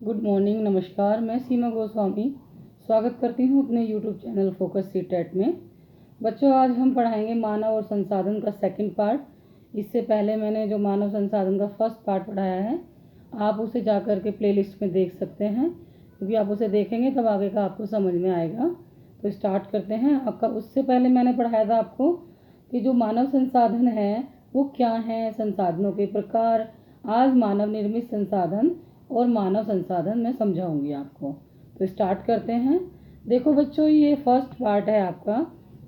Good morning, नमस्कार। मैं सीमा गोस्वामी स्वागत करती हूँ अपने यूट्यूब चैनल फोकस सीटेट में। बच्चों, आज हम पढ़ाएंगे मानव और संसाधन का सेकंड पार्ट। इससे पहले मैंने जो मानव संसाधन का फर्स्ट पार्ट पढ़ाया है, आप उसे जाकर के प्लेलिस्ट में देख सकते हैं, क्योंकि आप उसे देखेंगे तब आगे का आपको समझ में आएगा। तो स्टार्ट करते हैं। आपका उससे पहले मैंने पढ़ाया था आपको कि जो मानव संसाधन है वो क्या है, संसाधनों के प्रकार। आज मानव निर्मित संसाधन और मानव संसाधन मैं समझाऊंगी आपको। तो स्टार्ट करते हैं। देखो बच्चों, ये फर्स्ट पार्ट है आपका।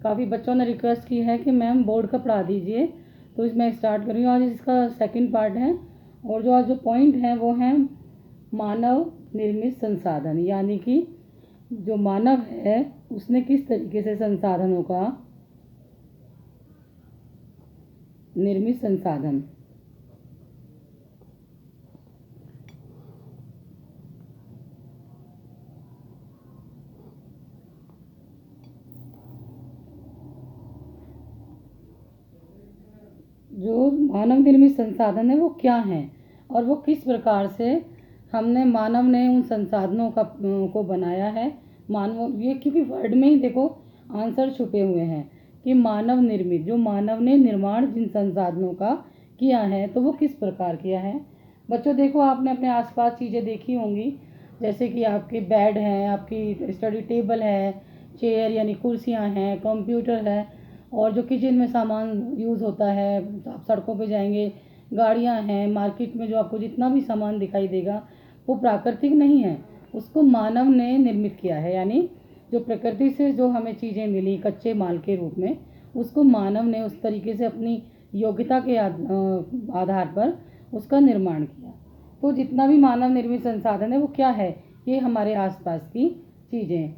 काफ़ी बच्चों ने रिक्वेस्ट की है कि मैम बोर्ड का पढ़ा दीजिए, तो इसमें स्टार्ट कर रही हूँ। आज इसका सेकंड पार्ट है, और जो आज जो पॉइंट है वो है मानव निर्मित संसाधन, यानी कि जो मानव है उसने किस तरीके से संसाधनों का निर्मित संसाधन जो मानव निर्मित संसाधन है वो क्या है, और वो किस प्रकार से हमने मानव ने उन संसाधनों का को बनाया है। मानव, ये क्योंकि वर्ड में ही देखो आंसर छुपे हुए हैं कि मानव निर्मित, जो मानव ने निर्माण जिन संसाधनों का किया है तो वो किस प्रकार किया है। बच्चों देखो, आपने अपने आसपास चीज़ें देखी होंगी, जैसे कि आपके बेड हैं, आपकी स्टडी टेबल है, चेयर यानी कुर्सियां हैं, कंप्यूटर है, और जो किचन में सामान यूज़ होता है, आप सड़कों पे जाएंगे, गाड़ियां हैं, मार्केट में जो आपको जितना भी सामान दिखाई देगा वो प्राकृतिक नहीं है, उसको मानव ने निर्मित किया है। यानी जो प्रकृति से जो हमें चीज़ें मिली कच्चे माल के रूप में, उसको मानव ने उस तरीके से अपनी योग्यता के आधार पर उसका निर्माण किया। तो जितना भी मानव निर्मित संसाधन है वो क्या है, ये हमारे आसपास की चीज़ें।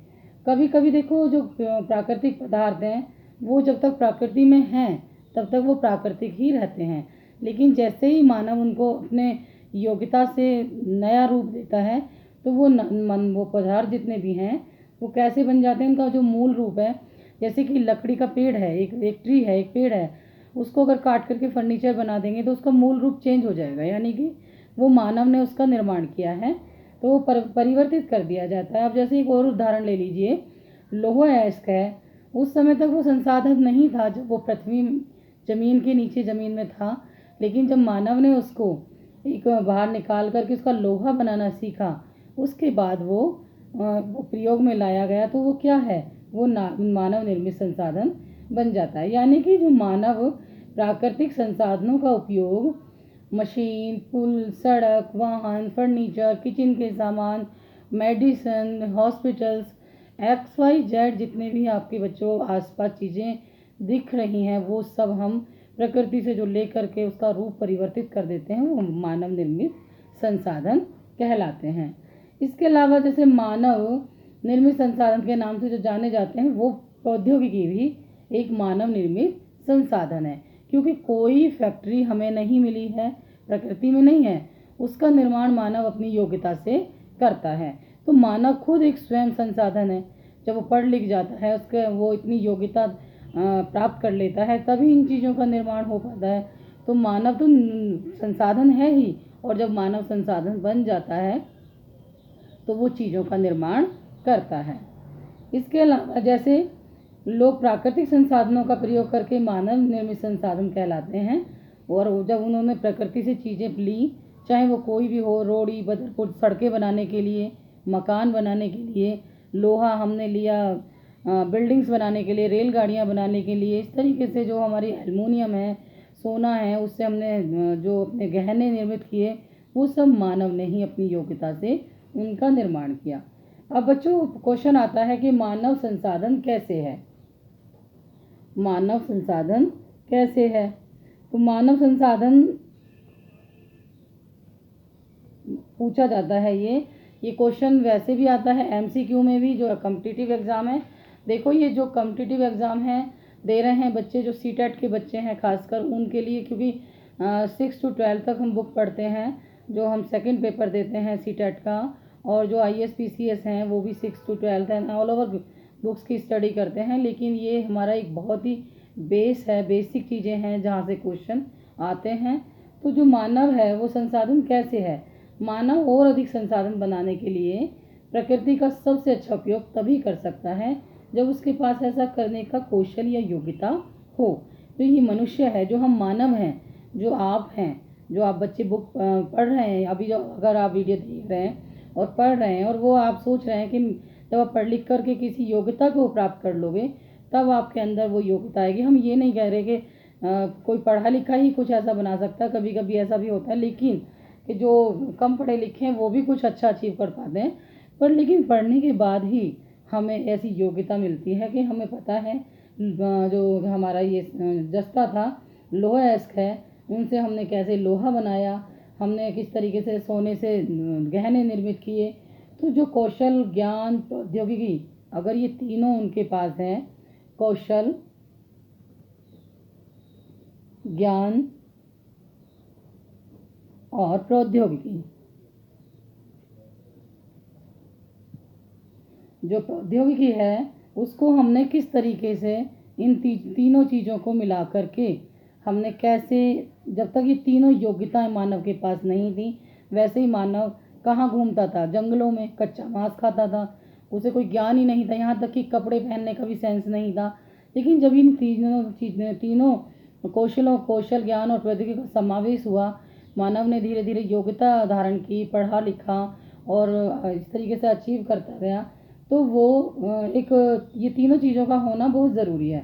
कभी कभी देखो, जो प्राकृतिक पदार्थ हैं वो जब तक प्रकृति में हैं तब तक वो प्राकृतिक ही रहते हैं, लेकिन जैसे ही मानव उनको अपने योग्यता से नया रूप देता है तो वो पदार्थ जितने भी हैं वो कैसे बन जाते हैं, उनका जो मूल रूप है। जैसे कि लकड़ी का पेड़ है, एक ट्री है, एक पेड़ है, उसको अगर काट करके फर्नीचर बना देंगे तो उसका मूल रूप चेंज हो जाएगा, यानी कि वो मानव ने उसका निर्माण किया है तो वो परिवर्तित कर दिया जाता है। अब जैसे एक और उदाहरण ले लीजिए, लोहा अयस्क है। उस समय तक वो संसाधन नहीं था जब वो पृथ्वी जमीन के नीचे ज़मीन में था, लेकिन जब मानव ने उसको एक बाहर निकाल करके उसका लोहा बनाना सीखा, उसके बाद वो प्रयोग में लाया गया तो वो क्या है, वो मानव निर्मित संसाधन बन जाता है। यानी कि जो मानव प्राकृतिक संसाधनों का उपयोग मशीन, पुल, सड़क, वाहन, फर्नीचर, किचन के सामान, मेडिसिन, हॉस्पिटल्स, XYZ जितने भी आपके बच्चों आसपास चीज़ें दिख रही हैं वो सब हम प्रकृति से जो लेकर के उसका रूप परिवर्तित कर देते हैं वो मानव निर्मित संसाधन कहलाते हैं। इसके अलावा जैसे मानव निर्मित संसाधन के नाम से जो जाने जाते हैं वो प्रौद्योगिकी भी एक मानव निर्मित संसाधन है, क्योंकि कोई फैक्ट्री हमें नहीं मिली है, प्रकृति में नहीं है, उसका निर्माण मानव अपनी योग्यता से करता है। तो मानव खुद एक स्वयं संसाधन है। जब वो पढ़ लिख जाता है, उसके वो इतनी योग्यता प्राप्त कर लेता है, तभी इन चीज़ों का निर्माण हो पाता है। तो मानव तो संसाधन है ही, और जब मानव संसाधन बन जाता है तो वो चीज़ों का निर्माण करता है। इसके अलावा जैसे लोग प्राकृतिक संसाधनों का प्रयोग करके मानव निर्मित संसाधन कहलाते हैं, और जब उन्होंने प्रकृति से चीज़ें ली, चाहे वो कोई भी हो, रोड़ी, बदरपुर, सड़कें बनाने के लिए, मकान बनाने के लिए, लोहा हमने लिया बिल्डिंग्स बनाने के लिए, रेलगाड़ियाँ बनाने के लिए, इस तरीके से जो हमारी एल्युमिनियम है, सोना है, उससे हमने जो अपने गहने निर्मित किए, वो सब मानव ने ही अपनी योग्यता से उनका निर्माण किया। अब बच्चों क्वेश्चन आता है कि मानव संसाधन कैसे है। मानव संसाधन कैसे है, तो मानव संसाधन पूछा जाता है। ये क्वेश्चन वैसे भी आता है MCQ में भी, जो कॉम्पिटिटिव एग्ज़ाम है। देखो, ये जो कॉम्पिटिटिव एग्ज़ाम है दे रहे हैं बच्चे, जो सीटेट के बच्चे हैं खासकर उनके लिए, क्योंकि 6 to 12 तक हम बुक पढ़ते हैं, जो हम सेकंड पेपर देते हैं सीटेट का, और जो IAS PCS हैं वो भी 6 to 12 हैं, ऑल ओवर बुक्स की स्टडी करते हैं। लेकिन ये हमारा एक बहुत ही बेस है, बेसिक चीज़ें हैं जहाँ से क्वेश्चन आते हैं। तो जो मानव है वो संसाधन कैसे है, मानव और अधिक संसाधन बनाने के लिए प्रकृति का सबसे अच्छा उपयोग तभी कर सकता है जब उसके पास ऐसा करने का कौशल या योग्यता हो। तो ये मनुष्य है, जो हम मानव हैं, जो आप हैं, जो आप बच्चे बुक पढ़ रहे हैं अभी, जो अगर आप वीडियो देख रहे हैं और पढ़ रहे हैं और वो आप सोच रहे हैं कि जब आप पढ़ लिख करके किसी योग्यता को प्राप्त कर लोगे तब आपके अंदर वो योग्यता आएगी। हम ये नहीं कह रहे कि कोई पढ़ा लिखा ही कुछ ऐसा बना सकता है, कभी कभी ऐसा भी होता है, लेकिन कि जो कम पढ़े लिखे हैं वो भी कुछ अच्छा अचीव कर पाते हैं। पर लेकिन पढ़ने के बाद ही हमें ऐसी योग्यता मिलती है कि हमें पता है जो हमारा ये जस्ता था, लोहा एस्क है, उनसे हमने कैसे लोहा बनाया, हमने किस तरीके से सोने से गहने निर्मित किए। तो जो कौशल, ज्ञान, प्रौद्योगिकी, अगर ये तीनों उनके पास हैं, कौशल, ज्ञान और प्रौद्योगिकी, जो प्रौद्योगिकी है उसको हमने किस तरीके से इन तीनों चीज़ों को मिला करके हमने कैसे, जब तक ये तीनों योग्यताएं मानव के पास नहीं थी, वैसे ही मानव कहाँ घूमता था, जंगलों में कच्चा मांस खाता था, उसे कोई ज्ञान ही नहीं था, यहाँ तक कि कपड़े पहनने का भी सेंस नहीं था। लेकिन जब इन तीनों कौशल, ज्ञान और प्रौद्योगिकी का समावेश हुआ, मानव ने धीरे धीरे योग्यता धारण की, पढ़ा लिखा और इस तरीके से अचीव करता गया। तो वो ये तीनों चीज़ों का होना बहुत ज़रूरी है।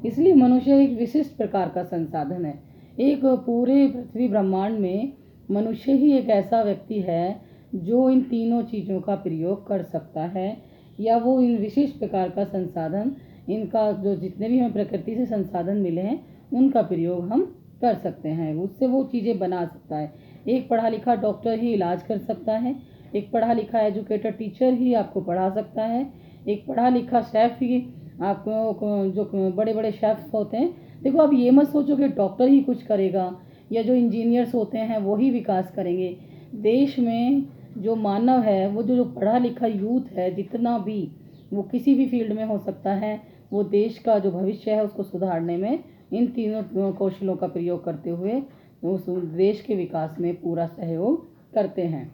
इसलिए मनुष्य एक विशिष्ट प्रकार का संसाधन है। एक पूरे पृथ्वी ब्रह्मांड में मनुष्य ही एक ऐसा व्यक्ति है जो इन तीनों चीज़ों का प्रयोग कर सकता है, या वो इन विशिष्ट प्रकार का संसाधन, इनका जो जितने भी हमें प्रकृति से संसाधन मिले हैं उनका प्रयोग हम कर सकते हैं, उससे वो चीज़ें बना सकता है। एक पढ़ा लिखा डॉक्टर ही इलाज कर सकता है, एक पढ़ा लिखा एजुकेटेड टीचर ही आपको पढ़ा सकता है, एक पढ़ा लिखा शेफ़ ही आपको, जो बड़े बड़े शेफ़्स होते हैं, देखो आप ये मत सोचो कि डॉक्टर ही कुछ करेगा या जो इंजीनियर्स होते हैं वो ही विकास करेंगे। देश में जो मानव है, वो जो पढ़ा लिखा यूथ है, जितना भी वो किसी भी फील्ड में हो सकता है, वो देश का जो भविष्य है उसको सुधारने में इन तीनों कौशलों का प्रयोग करते हुए उस देश के विकास में पूरा सहयोग करते हैं।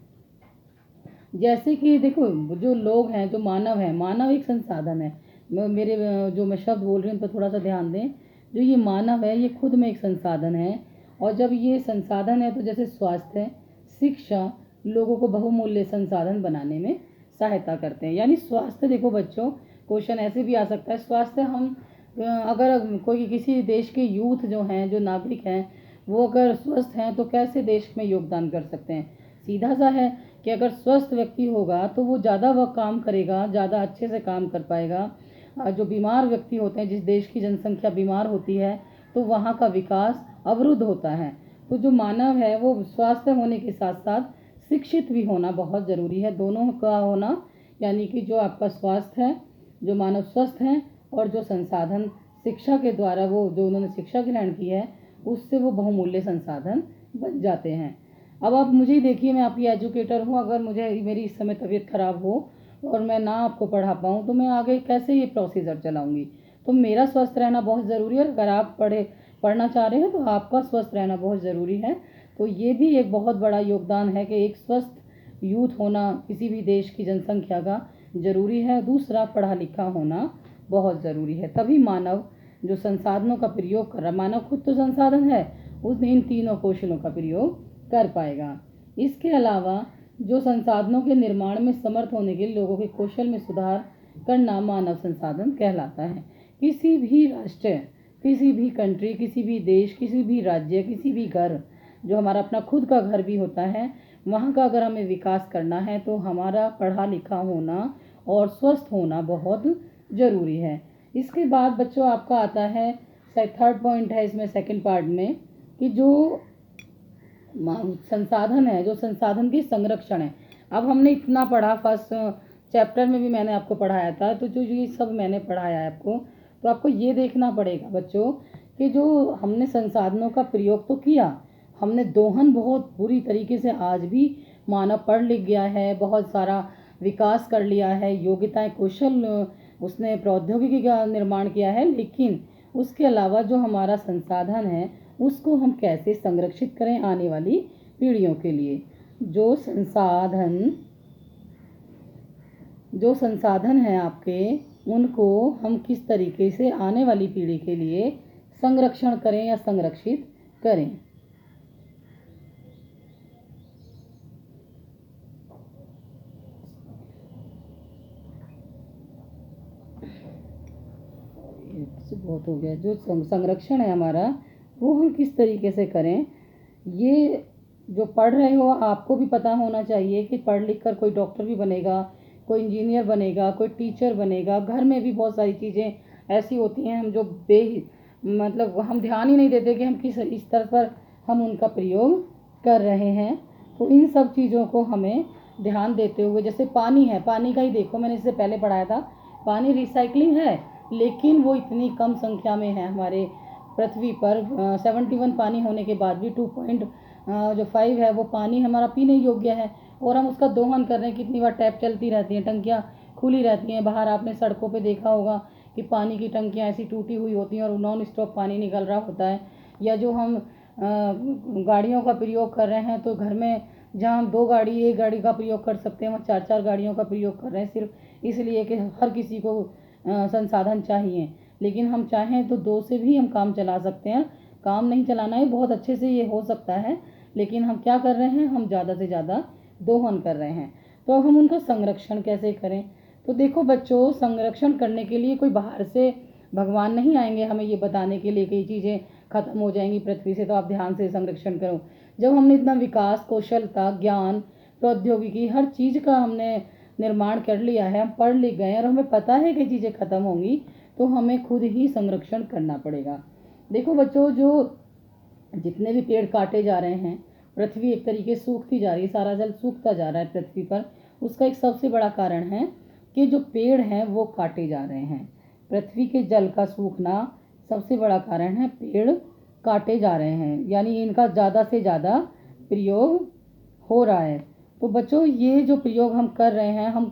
जैसे कि देखो, जो लोग हैं, जो मानव है, मानव एक संसाधन है। मेरे जो मैं शब्द बोल रही हूँ उन पर थोड़ा सा ध्यान दें। जो ये मानव है ये खुद में एक संसाधन है, और जब ये संसाधन है तो जैसे स्वास्थ्य, शिक्षा लोगों को बहुमूल्य संसाधन बनाने में सहायता करते हैं। यानी स्वास्थ्य, देखो बच्चों, क्वेश्चन ऐसे भी आ सकता है, स्वास्थ्य हम अगर कोई किसी देश के यूथ जो हैं, जो नागरिक हैं, वो अगर स्वस्थ हैं तो कैसे देश में योगदान कर सकते हैं। सीधा सा है कि अगर स्वस्थ व्यक्ति होगा तो वो ज़्यादा वह काम करेगा, ज़्यादा अच्छे से काम कर पाएगा। जो बीमार व्यक्ति होते हैं, जिस देश की जनसंख्या बीमार होती है तो वहाँ का विकास अवरुद्ध होता है। तो जो मानव है वो स्वास्थ्य होने के साथ साथ शिक्षित भी होना बहुत ज़रूरी है, दोनों का होना। यानी कि जो आपका स्वास्थ्य है, जो मानव स्वस्थ हैं, और जो संसाधन शिक्षा के द्वारा वो जो उन्होंने शिक्षा ग्रहण की है उससे वो बहुमूल्य संसाधन बन जाते हैं। अब आप मुझे ही देखिए, मैं आपकी एजुकेटर हूँ, अगर मुझे मेरी इस समय तबीयत ख़राब हो और मैं ना आपको पढ़ा पाऊँ तो मैं आगे कैसे ये प्रोसीजर चलाऊँगी। तो मेरा स्वस्थ रहना बहुत ज़रूरी है, और अगर आप पढ़ना चाह रहे हैं तो आपका स्वस्थ रहना बहुत ज़रूरी है। तो ये भी एक बहुत बड़ा योगदान है कि एक स्वस्थ यूथ होना किसी भी देश की जनसंख्या का ज़रूरी है। दूसरा, पढ़ा लिखा होना बहुत ज़रूरी है, तभी मानव जो संसाधनों का प्रयोग कर रहा, मानव खुद तो संसाधन है, उसने इन तीनों कौशलों का प्रयोग कर पाएगा। इसके अलावा जो संसाधनों के निर्माण में समर्थ होने के लिए लोगों के कौशल में सुधार करना मानव संसाधन कहलाता है। किसी भी राष्ट्र, किसी भी कंट्री, किसी भी देश, किसी भी राज्य, किसी भी घर, जो हमारा अपना खुद का घर भी होता है, वहाँ का अगर हमें विकास करना है तो हमारा पढ़ा लिखा होना और स्वस्थ होना बहुत ज़रूरी है। इसके बाद बच्चों आपका आता है थर्ड पॉइंट है इसमें, सेकंड पार्ट में, कि जो संसाधन है, जो संसाधन की संरक्षण है। अब हमने इतना पढ़ा, फर्स्ट चैप्टर में भी मैंने आपको पढ़ाया था, तो जो ये सब मैंने पढ़ाया है आपको, तो आपको ये देखना पड़ेगा बच्चों कि जो हमने संसाधनों का प्रयोग तो किया, हमने दोहन बहुत बुरी तरीके से, आज भी मानव पढ़ लिख गया है, बहुत सारा विकास कर लिया है, योग्यताएं, कौशल, उसने प्रौद्योगिकी का निर्माण किया है, लेकिन उसके अलावा जो हमारा संसाधन है उसको हम कैसे संरक्षित करें आने वाली पीढ़ियों के लिए। जो संसाधन है आपके, उनको हम किस तरीके से आने वाली पीढ़ी के लिए संरक्षण करें या संरक्षित करें। बहुत हो गया। जो संरक्षण है हमारा, वो हम किस तरीके से करें। ये जो पढ़ रहे हो, आपको भी पता होना चाहिए कि पढ़ लिख कर कोई डॉक्टर भी बनेगा, कोई इंजीनियर बनेगा, कोई टीचर बनेगा। घर में भी बहुत सारी चीज़ें ऐसी होती हैं हम जो मतलब हम ध्यान ही नहीं देते कि हम किस स्तर पर हम उनका प्रयोग कर रहे हैं। तो इन सब चीज़ों को हमें ध्यान देते हुए, जैसे पानी है, पानी का ही देखो, मैंने इससे पहले पढ़ाया था, पानी रिसाइकलिंग है, लेकिन वो इतनी कम संख्या में है हमारे पृथ्वी पर। 71 पानी होने के बाद भी 2.5 है वो पानी हमारा पीने योग्य है, और हम उसका दोहन कर रहे हैं। कितनी बार टैप चलती रहती हैं, टंकियाँ खुली रहती हैं। बाहर आपने सड़कों पे देखा होगा कि पानी की टंकियाँ ऐसी टूटी हुई होती हैं और नॉन स्टॉप पानी निकल रहा होता है। या जो हम गाड़ियों का प्रयोग कर रहे हैं, तो घर में जहाँ हम एक गाड़ी का प्रयोग कर सकते हैं, वहाँ 4 गाड़ियों का प्रयोग कर रहे हैं, सिर्फ इसलिए कि हर किसी को संसाधन चाहिए। लेकिन हम चाहें तो 2 से भी हम काम चला सकते हैं। काम नहीं चलाना है, बहुत अच्छे से ये हो सकता है, लेकिन हम क्या कर रहे हैं, हम ज़्यादा से ज़्यादा दोहन कर रहे हैं। तो अब हम उनका संरक्षण कैसे करें। तो देखो बच्चों, संरक्षण करने के लिए कोई बाहर से भगवान नहीं आएंगे हमें ये बताने के लिए कि ये चीज़ें खत्म हो जाएंगी पृथ्वी से, तो आप ध्यान से संरक्षण करो। जब हमने इतना विकास, कौशलता, ज्ञान, प्रौद्योगिकी, हर चीज़ का हमने निर्माण कर लिया है, हम पढ़ लिख गए और हमें पता है कि चीज़ें खत्म होंगी, तो हमें खुद ही संरक्षण करना पड़ेगा। देखो बच्चों, जो जितने भी पेड़ काटे जा रहे हैं, पृथ्वी एक तरीके से सूखती जा रही है, सारा जल सूखता जा रहा है पृथ्वी पर। उसका एक सबसे बड़ा कारण है कि जो पेड़ हैं वो काटे जा रहे हैं। पृथ्वी के जल का सूखना सबसे बड़ा कारण है, पेड़ काटे जा रहे हैं, यानी इनका ज़्यादा से ज़्यादा प्रयोग हो रहा है। तो बच्चों, ये जो प्रयोग हम कर रहे हैं, हम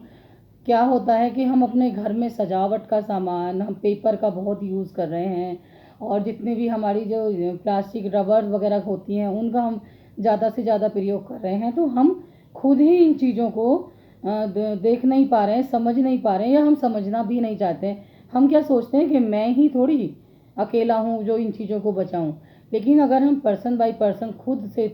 क्या होता है कि हम अपने घर में सजावट का सामान, हम पेपर का बहुत यूज़ कर रहे हैं, और जितने भी हमारी जो प्लास्टिक, रबर वगैरह होती हैं, उनका हम ज़्यादा से ज़्यादा प्रयोग कर रहे हैं। तो हम खुद ही इन चीज़ों को देख नहीं पा रहे हैं, समझ नहीं पा रहे हैं, या हम समझना भी नहीं चाहते। हम क्या सोचते हैं कि मैं ही थोड़ी अकेला हूँ जो इन चीज़ों को बचाऊँ। लेकिन अगर हम पर्सन बाय पर्सन खुद से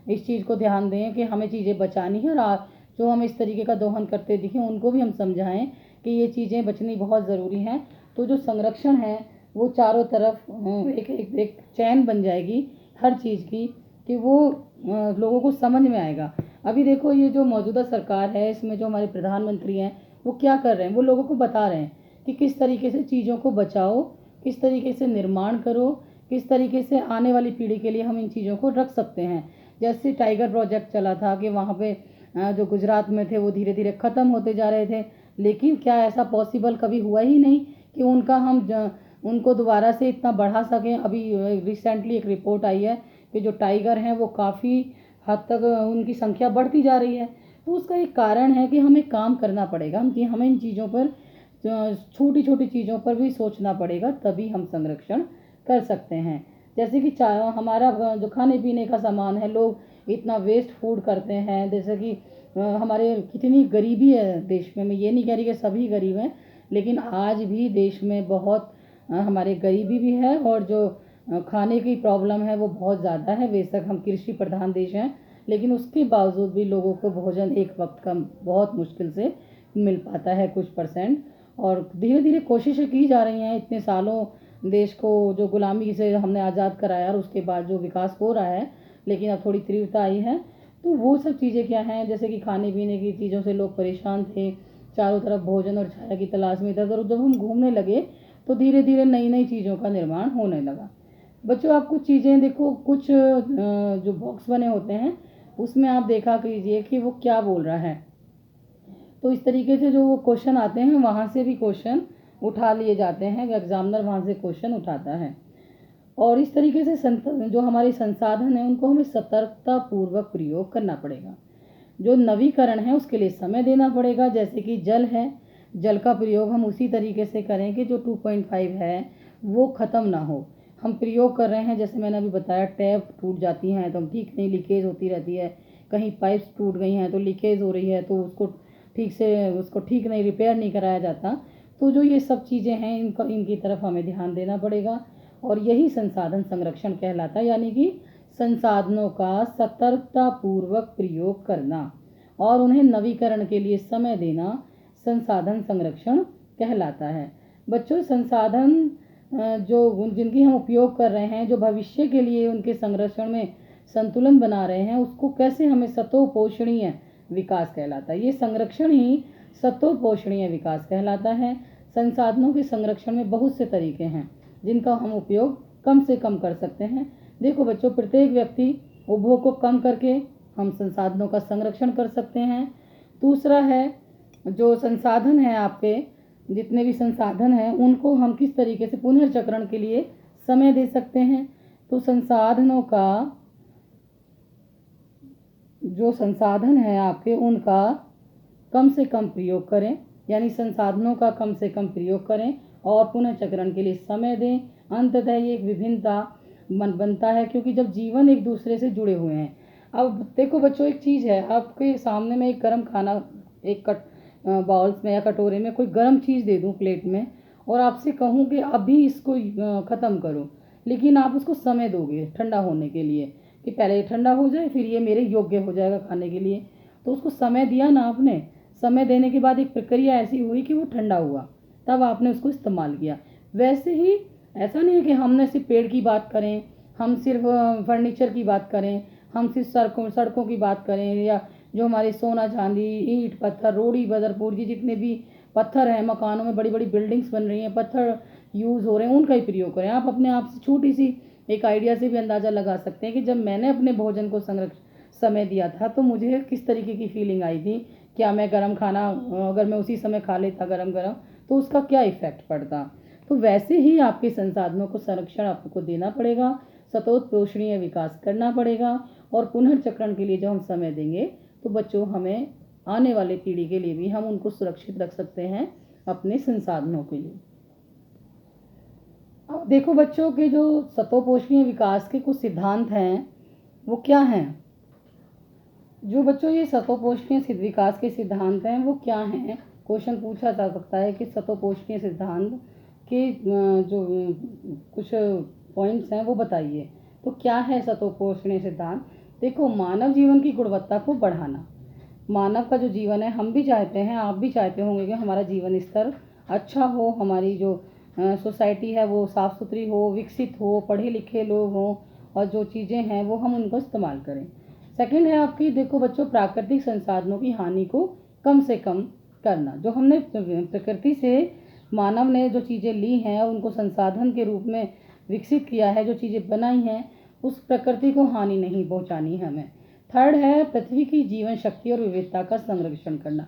इस चीज़ को ध्यान दें कि हमें चीज़ें बचानी है, और जो हम इस तरीके का दोहन करते दिखें उनको भी हम समझाएं कि ये चीज़ें बचनी बहुत ज़रूरी हैं, तो जो संरक्षण है वो चारों तरफ एक चैन बन जाएगी हर चीज़ की, कि वो लोगों को समझ में आएगा। अभी देखो, ये जो मौजूदा सरकार है, इसमें जो हमारे प्रधानमंत्री हैं, वो क्या कर रहे हैं, वो लोगों को बता रहे हैं कि किस तरीके से चीज़ों को बचाओ, किस तरीके से निर्माण करो, किस तरीके से आने वाली पीढ़ी के लिए हम इन चीज़ों को रख सकते हैं। जैसे टाइगर प्रोजेक्ट चला था कि वहाँ पे जो गुजरात में थे वो धीरे धीरे ख़त्म होते जा रहे थे, लेकिन क्या ऐसा पॉसिबल कभी हुआ ही नहीं कि उनको दोबारा से इतना बढ़ा सकें। अभी रिसेंटली एक रिपोर्ट आई है कि जो टाइगर हैं वो काफ़ी हद तक उनकी संख्या बढ़ती जा रही है। तो उसका एक कारण है कि हमें काम करना पड़ेगा, हमें इन चीज़ों पर, छोटी छोटी चीज़ों पर भी सोचना पड़ेगा, तभी हम संरक्षण कर सकते हैं। जैसे कि हमारा जो खाने पीने का सामान है, लोग इतना वेस्ट फूड करते हैं। जैसे कि हमारे कितनी गरीबी है देश में, मैं ये नहीं कह रही कि सभी गरीब हैं, लेकिन आज भी देश में बहुत हमारे गरीबी भी है, और जो खाने की प्रॉब्लम है वो बहुत ज़्यादा है। बेशक हम कृषि प्रधान देश हैं, लेकिन उसके बावजूद भी लोगों को भोजन एक वक्त का बहुत मुश्किल से मिल पाता है, कुछ परसेंट। और धीरे धीरे कोशिशें की जा रही हैं, इतने सालों देश को जो गुलामी से हमने आज़ाद कराया, और उसके बाद जो विकास हो रहा है, लेकिन अब थोड़ी तीव्रता आई है। तो वो सब चीज़ें क्या हैं, जैसे कि खाने पीने की चीज़ों से लोग परेशान थे, चारों तरफ भोजन और छाया की तलाश में इधर उधर जब हम घूमने लगे, तो धीरे धीरे नई नई चीज़ों का निर्माण होने लगा। बच्चों, आप कुछ चीज़ें देखो, कुछ जो बॉक्स बने होते हैं, उसमें आप देखा कीजिए कि वो क्या बोल रहा है। तो इस तरीके से जो वो क्वेश्चन आते हैं, वहाँ से भी क्वेश्चन उठा लिए जाते हैं, एग्जामिनर वहाँ से क्वेश्चन उठाता है। और इस तरीके से जो हमारे संसाधन हैं, उनको हमें सतर्कता पूर्वक प्रयोग करना पड़ेगा। जो नवीकरण है उसके लिए समय देना पड़ेगा। जैसे कि जल है, जल का प्रयोग हम उसी तरीके से करें कि जो 2.5 है वो ख़त्म ना हो। हम प्रयोग कर रहे हैं, जैसे मैंने अभी बताया, टैप टूट जाती हैं तो हम ठीक नहीं, लीकेज होती रहती है, कहीं पाइप्स टूट गई हैं तो लीकेज हो रही है तो उसको ठीक नहीं, रिपेयर नहीं कराया जाता। तो जो ये सब चीज़ें हैं इनकी तरफ हमें ध्यान देना पड़ेगा और यही संसाधन संरक्षण कहलाता है, यानी कि संसाधनों का सतर्कतापूर्वक प्रयोग करना और उन्हें नवीकरण के लिए समय देना संसाधन संरक्षण कहलाता है। बच्चों, संसाधन जो जिनकी हम उपयोग कर रहे हैं, जो भविष्य के लिए उनके संरक्षण में संतुलन बना रहे हैं, उसको कैसे हमें सतोपोषणीय विकास कहलाता है। ये संरक्षण ही सतोपोषणीय विकास कहलाता है। संसाधनों के संरक्षण में बहुत से तरीके हैं जिनका हम उपयोग कम से कम कर सकते हैं। देखो बच्चों, प्रत्येक व्यक्ति उपभोग को कम करके हम संसाधनों का संरक्षण कर सकते हैं। दूसरा है, जो संसाधन है आपके जितने भी संसाधन हैं उनको हम किस तरीके से पुनर्चक्रण के लिए समय दे सकते हैं। तो संसाधनों का जो संसाधन है आपके उनका कम से कम प्रयोग करें, यानी संसाधनों का कम से कम प्रयोग करें और पुनर्चक्रण के लिए समय दें। अंततः ये एक विभिन्नता बनता है, क्योंकि जब जीवन एक दूसरे से जुड़े हुए हैं। अब देखो बच्चों, एक चीज़ है, आपके सामने में एक गर्म खाना एक बाउल्स में या कटोरे में कोई गर्म चीज़ दे दूं प्लेट में और आपसे कहूं कि अभी इसको ख़त्म करो, लेकिन आप उसको समय दोगे ठंडा होने के लिए कि पहले ये ठंडा हो जाए फिर ये मेरे योग्य हो जाएगा खाने के लिए। तो उसको समय दिया ना आपने, समय देने के बाद एक प्रक्रिया ऐसी हुई कि वो ठंडा हुआ, तब आपने उसको इस्तेमाल किया। वैसे ही ऐसा नहीं है कि हमने सिर्फ पेड़ की बात करें, हम सिर्फ फर्नीचर की बात करें, हम सिर्फ सड़कों की बात करें, या जो हमारे सोना चांदी ईंट पत्थर रोड़ी बदरपुर जी जितने भी पत्थर हैं, मकानों में बड़ी बड़ी बिल्डिंग्स बन रही हैं, पत्थर यूज़ हो रहे हैं, उनका ही प्रयोग करें। आप अपने आप से छोटी सी एक आइडिया से भी अंदाज़ा लगा सकते हैं कि जब मैंने अपने भोजन को समय दिया था तो मुझे किस तरीके की फीलिंग आई थी। क्या मैं गर्म खाना अगर मैं उसी समय खा लेता गरम गरम तो उसका क्या इफ़ेक्ट पड़ता। तो वैसे ही आपके संसाधनों को संरक्षण आपको देना पड़ेगा, सतोपोषणीय विकास करना पड़ेगा और पुनर्चक्रण के लिए जब हम समय देंगे तो बच्चों हमें आने वाले पीढ़ी के लिए भी हम उनको सुरक्षित रख सकते हैं अपने संसाधनों के लिए। अब देखो बच्चों के जो सतोपोषणीय विकास के कुछ सिद्धांत हैं वो क्या हैं। जो बच्चों ये सतोपोषणीय विकास के सिद्धांत हैं वो क्या हैं, क्वेश्चन पूछा जा सकता है कि सतोपोषणीय सिद्धांत के जो कुछ पॉइंट्स हैं वो बताइए। तो क्या है सतोपोषणीय सिद्धांत। देखो, मानव जीवन की गुणवत्ता को बढ़ाना। मानव का जो जीवन है, हम भी चाहते हैं, आप भी चाहते होंगे कि हमारा जीवन स्तर अच्छा हो, हमारी जो सोसाइटी है वो साफ़ सुथरी हो, विकसित हो, पढ़े लिखे लोग हों और जो चीज़ें हैं वो हम उनको इस्तेमाल करें। सेकंड है आपकी, देखो बच्चों, प्राकृतिक संसाधनों की हानि को कम से कम करना। जो हमने प्रकृति से मानव ने जो चीज़ें ली हैं और उनको संसाधन के रूप में विकसित किया है, जो चीज़ें बनाई हैं, उस प्रकृति को हानि नहीं पहुंचानी है हमें। थर्ड है, पृथ्वी की जीवन शक्ति और विविधता का संरक्षण करना।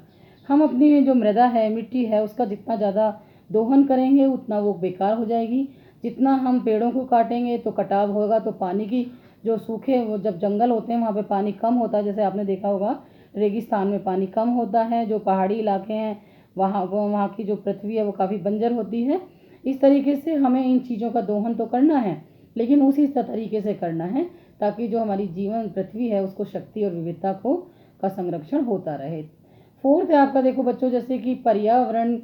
हम अपनी जो मृदा है, मिट्टी है, उसका जितना ज़्यादा दोहन करेंगे उतना वो बेकार हो जाएगी। जितना हम पेड़ों को काटेंगे तो कटाव होगा, तो पानी की जो सूखे वो जब जंगल होते हैं वहाँ पे पानी कम होता है। जैसे आपने देखा होगा रेगिस्तान में पानी कम होता है, जो पहाड़ी इलाके हैं वहाँ की जो पृथ्वी है वो काफ़ी बंजर होती है। इस तरीके से हमें इन चीज़ों का दोहन तो करना है, लेकिन उसी तरीके से करना है ताकि जो हमारी जीवन पृथ्वी है उसको शक्ति और विविधता का संरक्षण होता रहे। फोर्थ है आपका, देखो बच्चों, जैसे कि पर्यावरण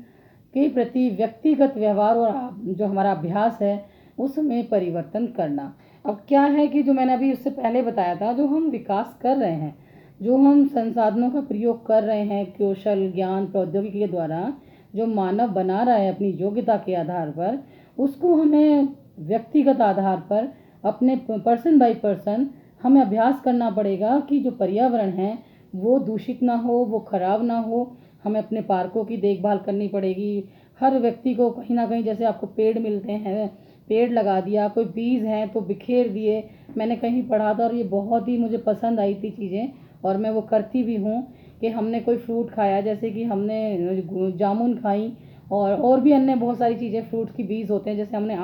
के प्रति व्यक्तिगत व्यवहार और जो हमारा अभ्यास है उसमें परिवर्तन करना। अब क्या है कि जो मैंने अभी उससे पहले बताया था, जो हम विकास कर रहे हैं, जो हम संसाधनों का प्रयोग कर रहे हैं, कौशल ज्ञान प्रौद्योगिकी के द्वारा जो मानव बना रहा है अपनी योग्यता के आधार पर, उसको हमें व्यक्तिगत आधार पर अपने पर्सन बाय पर्सन हमें अभ्यास करना पड़ेगा कि जो पर्यावरण है वो दूषित ना हो, वो खराब ना हो। हमें अपने पार्कों की देखभाल करनी पड़ेगी। हर व्यक्ति को कहीं ना कहीं, जैसे आपको पेड़ मिलते हैं, पेड़ लगा दिया, कोई बीज हैं तो बिखेर दिए। मैंने कहीं पढ़ा था और ये बहुत ही मुझे पसंद आई थी चीज़ें और मैं वो करती भी हूँ कि हमने कोई फ्रूट खाया, जैसे कि हमने जामुन खाई और भी अन्य बहुत सारी चीज़ें, फ्रूट्स की बीज होते हैं, जैसे हमने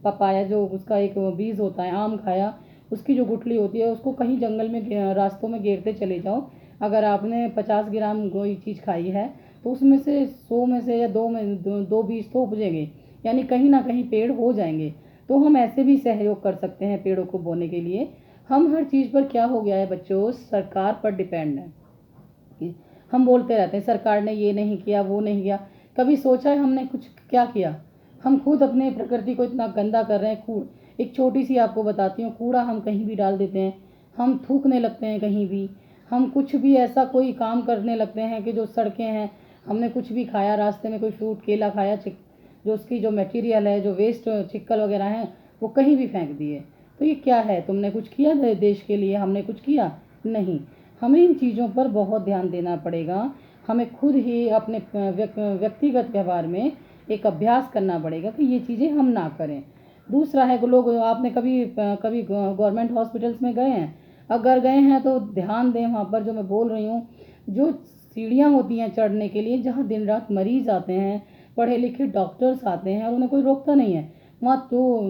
पपाया जो उसका एक बीज होता है, आम खाया, उसकी जो गुठली होती है उसको कहीं जंगल में रास्तों में घेरते चले जाओ। अगर आपने 50 ग्राम कोई चीज़ खाई है तो उसमें से 100 में से या दो बीज तो उपजेंगे, यानी कहीं ना कहीं पेड़ हो जाएंगे। तो हम ऐसे भी सहयोग कर सकते हैं पेड़ों को बोने के लिए। हम हर चीज़ पर क्या हो गया है बच्चों, सरकार पर डिपेंड है कि हम बोलते रहते हैं सरकार ने ये नहीं किया, वो नहीं किया। कभी सोचा है हमने कुछ क्या किया? हम खुद अपने प्रकृति को इतना गंदा कर रहे हैं। एक छोटी सी आपको बताती हूँ, कूड़ा हम कहीं भी डाल देते हैं, हम थूकने लगते हैं कहीं भी, हम कुछ भी ऐसा कोई काम करने लगते हैं कि जो सड़कें हैं, हमने कुछ भी खाया, रास्ते में कोई फ्रूट केला खाया, जो उसकी जो मटेरियल है, जो वेस्ट चिक्कल वगैरह है, वो कहीं भी फेंक दिए। तो ये क्या है? तुमने कुछ किया देश के लिए? हमने कुछ किया नहीं। हमें इन चीज़ों पर बहुत ध्यान देना पड़ेगा। हमें खुद ही अपने व्यक्तिगत व्यवहार में एक अभ्यास करना पड़ेगा कि ये चीज़ें हम ना करें। दूसरा है, लोग, आपने कभी कभी गवर्नमेंट हॉस्पिटल्स में गए हैं? अगर गए हैं तो ध्यान दें, वहाँ पर जो मैं बोल रही हूँ, जो सीढ़ियाँ होती हैं चढ़ने के लिए, जहाँ दिन रात मरीज आते हैं, पढ़े लिखे डॉक्टर्स आते हैं और उन्हें कोई रोकता नहीं है। वहाँ तो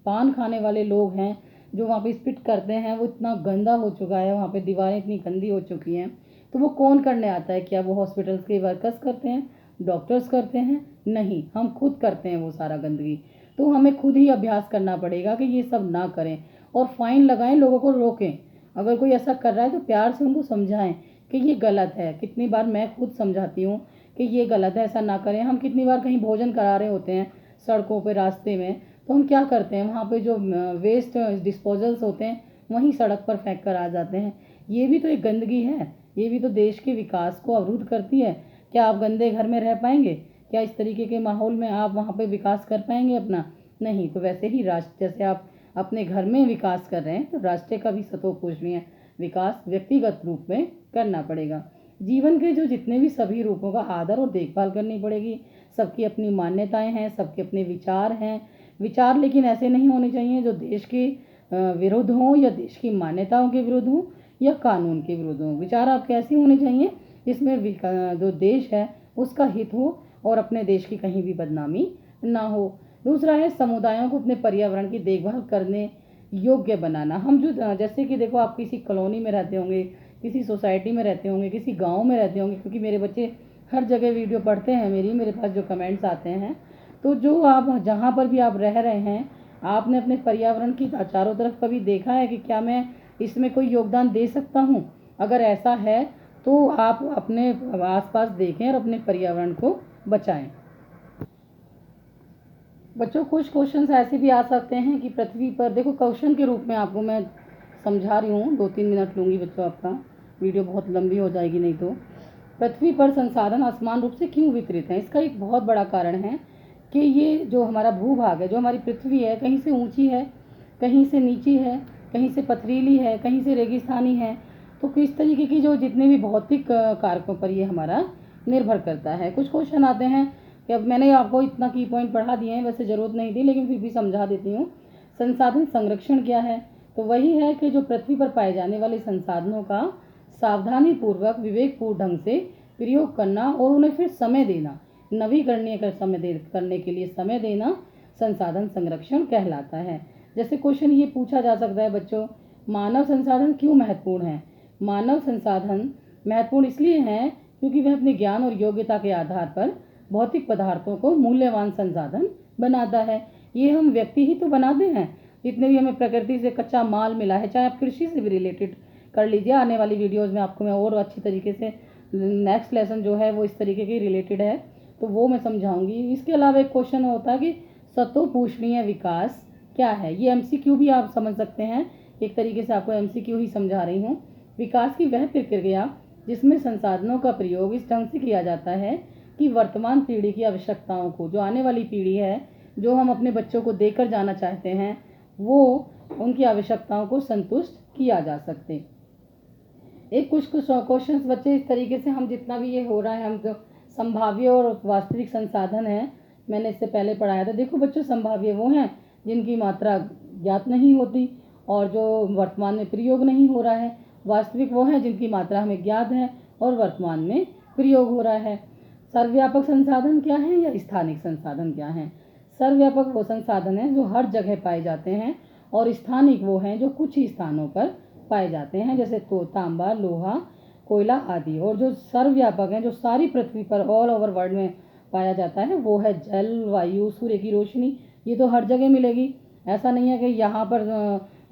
पान खाने वाले लोग हैं जो वहाँ पे स्पिट करते हैं, वो इतना गंदा हो चुका है, वहाँ पे दीवारें इतनी गंदी हो चुकी हैं। तो वो कौन करने आता है? क्या वो हॉस्पिटल्स के वर्कर्स करते हैं, डॉक्टर्स करते हैं? नहीं, हम खुद करते हैं वो सारा गंदगी। तो हमें खुद ही अभ्यास करना पड़ेगा कि ये सब ना करें, और फाइन लगाएं, लोगों को रोकें। अगर कोई ऐसा कर रहा है तो प्यार से उनको समझाएं कि ये गलत है। कितनी बार मैं खुद समझाती हूँ कि ये गलत है, ऐसा ना करें। हम कितनी बार कहीं भोजन करा रहे होते हैं सड़कों पे, रास्ते में, तो हम क्या करते हैं, वहाँ पे जो वेस्ट डिस्पोजल्स होते हैं वहीं सड़क पर फेंक कर आ जाते हैं। ये भी तो एक गंदगी है, ये भी तो देश के विकास को अवरुद्ध करती है। क्या आप गंदे घर में रह पाएंगे? क्या इस तरीके के माहौल में आप वहाँ पे विकास कर पाएंगे अपना? नहीं। तो वैसे ही राष्ट्र, जैसे आप अपने घर में विकास कर रहे हैं, तो राष्ट्र का भी सतोपोषणीय विकास व्यक्तिगत रूप में करना पड़ेगा। जीवन के जो जितने भी सभी रूपों का आदर और देखभाल करनी पड़ेगी। सबकी अपनी मान्यताएं हैं, सबके अपने विचार हैं। विचार लेकिन ऐसे नहीं होने चाहिए जो देश के विरुद्ध हों, या देश की मान्यताओं के विरुद्ध हों, या कानून के विरुद्ध हों। विचार आपके ऐसे होने चाहिए जिसमें जो देश है उसका हित हो और अपने देश की कहीं भी बदनामी ना हो। दूसरा है, समुदायों को अपने पर्यावरण की देखभाल करने योग्य बनाना। हम जो, जैसे कि देखो, आप किसी कॉलोनी में रहते होंगे, किसी सोसाइटी में रहते होंगे, किसी गांव में रहते होंगे, क्योंकि मेरे बच्चे हर जगह वीडियो पढ़ते हैं मेरे पास जो कमेंट्स आते हैं। तो जो आप जहाँ पर भी आप रह रहे हैं, आपने अपने पर्यावरण की चारों तरफ कभी देखा है कि क्या मैं इसमें कोई योगदान दे सकता हूँ? अगर ऐसा है तो आप अपने आसपास देखें और अपने पर्यावरण को बचाएं। बच्चों, कुछ क्वेश्चंस ऐसे भी आ सकते हैं कि पृथ्वी पर, देखो क्वेश्चन के रूप में आपको मैं समझा रही हूँ, 2-3 मिनट लूँगी बच्चों, आपका वीडियो बहुत लंबी हो जाएगी नहीं तो। पृथ्वी पर संसाधन असमान रूप से क्यों वितरित हैं? इसका एक बहुत बड़ा कारण है कि ये जो हमारा भूभाग है, जो हमारी पृथ्वी है, कहीं से ऊंची है, कहीं से नीची है, कहीं से पथरीली है, कहीं से रेगिस्तानी है। तो किस तरीके की जो जितने भी भौतिक कारकों पर ये हमारा निर्भर करता है। कुछ क्वेश्चन आते हैं कि अब मैंने आपको इतना की पॉइंट पढ़ा दिए हैं, वैसे ज़रूरत नहीं थी लेकिन फिर भी समझा देती हूँ। संसाधन संरक्षण क्या है? तो वही है कि जो पृथ्वी पर पाए जाने वाले संसाधनों का सावधानी पूर्वक विवेकपूर्ण ढंग से प्रयोग करना और उन्हें फिर समय देना, नवीकरणीय करने के लिए समय देना संसाधन संरक्षण कहलाता है। जैसे क्वेश्चन ये पूछा जा सकता है बच्चों, मानव संसाधन क्यों महत्वपूर्ण है? मानव संसाधन महत्वपूर्ण इसलिए हैं क्योंकि वह अपने ज्ञान और योग्यता के आधार पर भौतिक पदार्थों को मूल्यवान संसाधन बनाता है। ये हम व्यक्ति ही तो बनाते हैं। जितने भी हमें प्रकृति से कच्चा माल मिला है, चाहे आप कृषि से भी रिलेटेड कर लीजिए, आने वाली वीडियोज़ में आपको मैं और अच्छी तरीके से, नेक्स्ट लेसन जो है वो इस तरीके के रिलेटेड है तो वो मैं समझाऊंगी। इसके अलावा एक क्वेश्चन होता है कि सतोपोषणीय विकास क्या है? ये एमसीक्यू भी आप समझ सकते हैं, एक तरीके से आपको एमसीक्यू ही समझा रही हूँ। विकास की वह प्रक्रिया जिसमें संसाधनों का प्रयोग इस ढंग से किया जाता है कि वर्तमान पीढ़ी की आवश्यकताओं को, जो आने वाली पीढ़ी है, जो हम अपने बच्चों को देकर जाना चाहते हैं, वो उनकी आवश्यकताओं को संतुष्ट किया जा सके। एक कुछ क्वेश्चंस बच्चे इस तरीके से, हम जितना भी ये हो रहा है, हम जो संभाव्य और वास्तविक संसाधन है, मैंने इससे पहले पढ़ाया था। देखो बच्चों, संभाव्य वो हैं जिनकी मात्रा ज्ञात नहीं होती और जो वर्तमान में प्रयोग नहीं हो रहा है। वास्तविक वो हैं जिनकी मात्रा हमें ज्ञात है और वर्तमान में प्रयोग हो रहा है। सर्वव्यापक संसाधन क्या है या स्थानिक संसाधन क्या है? सर्वव्यापक वो संसाधन है जो हर जगह पाए जाते हैं, और स्थानिक वो हैं जो कुछ ही स्थानों पर पाए जाते हैं, जैसे तांबा, लोहा, कोयला आदि। और जो सर्वव्यापक हैं, जो सारी पृथ्वी पर ऑल ओवर वर्ल्ड में पाया जाता है, वो है जल, वायु, सूर्य की रोशनी। ये तो हर जगह मिलेगी। ऐसा नहीं है कि यहाँ पर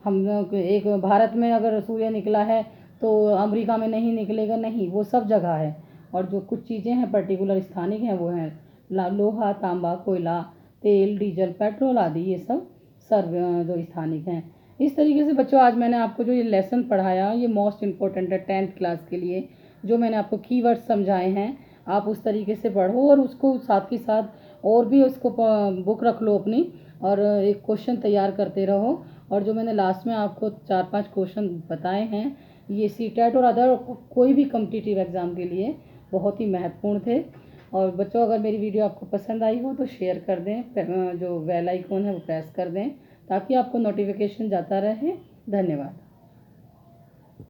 हम लोग एक भारत में अगर सूर्य निकला है तो अमेरिका में नहीं निकलेगा, नहीं, वो सब जगह है। और जो कुछ चीज़ें हैं पर्टिकुलर स्थानिक हैं वो हैं लोहा, तांबा, कोयला, तेल, डीजल, पेट्रोल आदि, ये सब सर्व जो स्थानिक हैं। इस तरीके से बच्चों आज मैंने आपको जो ये लेसन पढ़ाया ये मोस्ट इम्पोर्टेंट है 10th क्लास के लिए। जो मैंने आपको कीवर्ड समझाए हैं आप उस तरीके से पढ़ो और उसको साथ ही साथ और भी उसको बुक रख लो अपनी, और एक क्वेश्चन तैयार करते रहो। और जो मैंने लास्ट में आपको 4-5 क्वेश्चन बताए हैं ये सीटेट और अदर कोई भी कॉम्पिटिटिव एग्ज़ाम के लिए बहुत ही महत्वपूर्ण थे। और बच्चों अगर मेरी वीडियो आपको पसंद आई हो तो शेयर कर दें, जो बेल आइकॉन है वो प्रेस कर दें ताकि आपको नोटिफिकेशन जाता रहे। धन्यवाद।